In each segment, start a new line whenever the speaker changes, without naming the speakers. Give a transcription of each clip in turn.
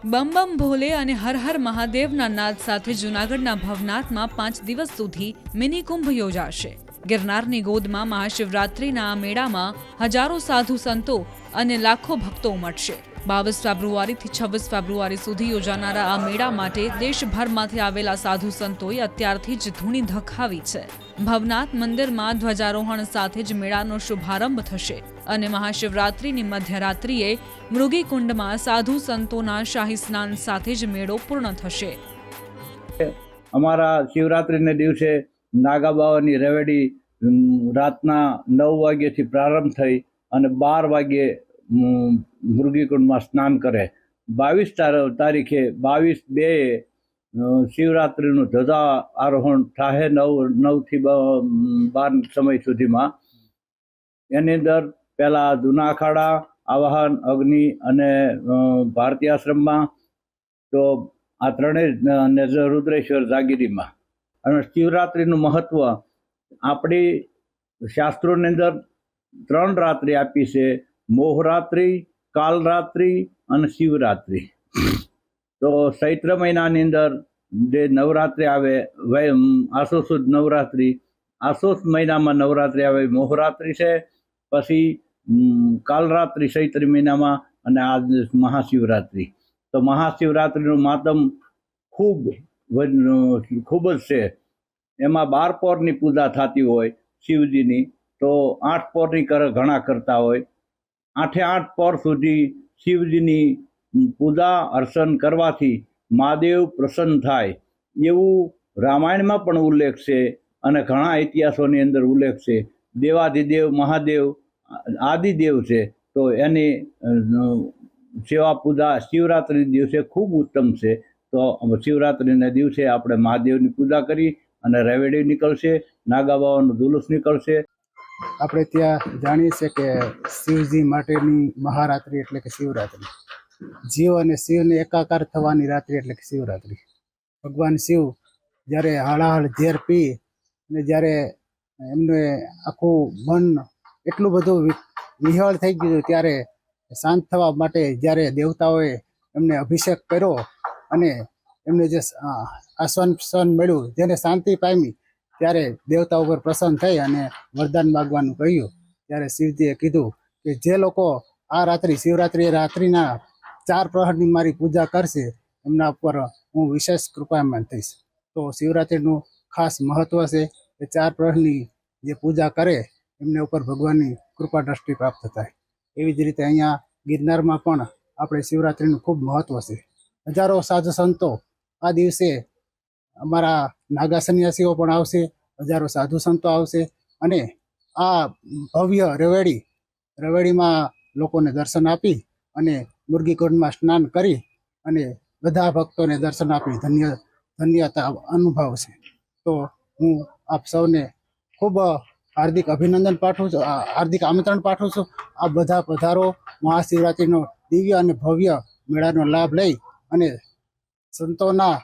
બમ બમ ભોલે અને હર હર મહાદેવના નાદ સાથે જૂનાગઢના ભવનાથમાં 5 દિવસ સુધી મિની કુંભ યોજાશે। ગિરનારની ગોદમાં મહાશિવરાત્રિના આ મેળામાં હજારો સાધુ સંતો અને લાખો ભક્તો ઉમટશે। 22 ફેબ્રુઆરીથી 26 ફેબ્રુઆરી સુધી યોજાનારા આ મેળા માટે દેશભરમાંથી આવેલા સાધુ સંતોએ અત્યારથી જ ધૂણી ધખાવી છે। ભવનાથ મંદિરમાં ધ્વજારોહણ સાથે જ મેળાનો શુભારંભ થશે અને મહાશિવરાત્રિની મધ્યરાત્રિએ મૃગીકુંડમાં સાધુ સંતોના શાહી સ્નાન સાથે જ મેળો પૂર્ણ થશે।
અમારા શિવરાત્રિને દિવસે નાગાબાવાની રેવડી રાતના 9 વાગ્યાથી પ્રારંભ થઈ અને 12 વાગ્યે મૃગીકુંડમાં સ્નાન કરે। 22 તારીખે 22/2 શિવરાત્રિનું ધજા આરોહણ થાય 9 થી 12 સમય સુધીમાં। એની અંદર પહેલા જૂના અખાડા, આવાહન, અગ્નિ અને ભારતીય આશ્રમમાં તો આ ત્રણેય રુદ્રેશ્વર જાગીરીમાં। અને શિવરાત્રિનું મહત્વ આપણી શાસ્ત્રોની અંદર 3 રાત્રિ આપી છે: મોહરાત્રિ, કાલરાત્રિ અને શિવરાત્રિ। તો ચૈત્ર મહિનાની અંદર જે નવરાત્રિ આવે, આસો સુદ નવરાત્રિ, આસો મહિનામાં નવરાત્રિ આવે મોહરાત્રિ છે, પછી કાલરાત્રિ ચૈત્ર મહિનામાં, અને આ મહાશિવરાત્રિ। તો મહાશિવરાત્રિનું માતમ ખૂબ જ છે। એમાં 12 પહોરની પૂજા થતી હોય શિવજીની, તો 8 પહોરની ઘણા કરતા હોય। 8 પહોર સુધી શિવજીની પૂજા અર્ચન કરવાથી મહાદેવ પ્રસન્ન થાય એવું રામાયણમાં પણ ઉલ્લેખ છે અને ઘણા ઇતિહાસોની અંદર ઉલ્લેખ છે। દેવાધિદેવ મહાદેવ આદિદેવ છે, તો એની સેવા પૂજા શિવરાત્રિ દિવસે ખૂબ ઉત્તમ છે। તો શિવરાત્રિના દિવસે આપણે મહાદેવની પૂજા કરી અને રેવડી નીકળશે, નાગાબાવાનું જુલુસ નીકળશે।
આપણે ત્યાં જાણીએ છીએ કે શિવજી માટેની મહારાત્રિ એટલે કે શિવરાત્રિ, જીવ અને શિવને એકાકાર થવાની રાત્રિ એટલે કે શિવરાત્રિ। ભગવાન શિવ જ્યારે હળાહળ ઝેર પી અને જ્યારે એમને આખું મન એટલું બધું વિહળ થઈ ગયું, ત્યારે શાંત થવા માટે જ્યારે દેવતાઓએ એમને અભિષેક કર્યો અને એમને જે આશ્વાસન મળ્યું, જેને શાંતિ પામી, ત્યારે દેવતા ઉપર પ્રસન્ન થઈ અને વરદાન માગવાનું કહ્યું। ત્યારે શિવજીએ કીધું કે જે લોકો આ રાત્રિ શિવરાત્રિ રાત્રિના 4 પ્રહરની મારી પૂજા કરશે, એમના ઉપર હું વિશેષ કૃપામાન થઈશ। તો શિવરાત્રિનું ખાસ મહત્વ છે કે 4 પ્રહરની જે પૂજા કરે એમને ઉપર ભગવાનની કૃપા દ્રષ્ટિ પ્રાપ્ત થાય। એવી જ રીતે અહીંયા ગિરનારમાં પણ આપણે શિવરાત્રિનું ખૂબ મહત્વ છે। હજારો સાધુ સંતો આ દિવસે, અમારા નાગા સંન્યાસીઓ પણ આવશે, હજારો સાધુ સંતો આવશે અને આ ભવ્ય રવેડીમાં લોકોને દર્શન આપી અને મુરગીકુંડમાં સ્નાન કરી અને બધા ભક્તોને દર્શન આપી ધન્યતા અનુભવશે। તો હું આપ સૌને ખૂબ હાર્દિક અભિનંદન પાઠવું છું, હાર્દિક આમંત્રણ પાઠવું છું। આ બધા પધારો, મહાશિવરાત્રિનો દિવ્ય અને ભવ્ય મેળાનો લાભ લઈ અને સંતોના,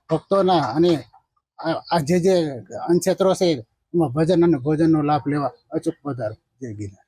ભક્તોના અને આ જે અન્નક્ષેત્રો છે એમાં ભજન અને ભોજનનો લાભ લેવા અચૂક પધારો। જય ગિરનાર।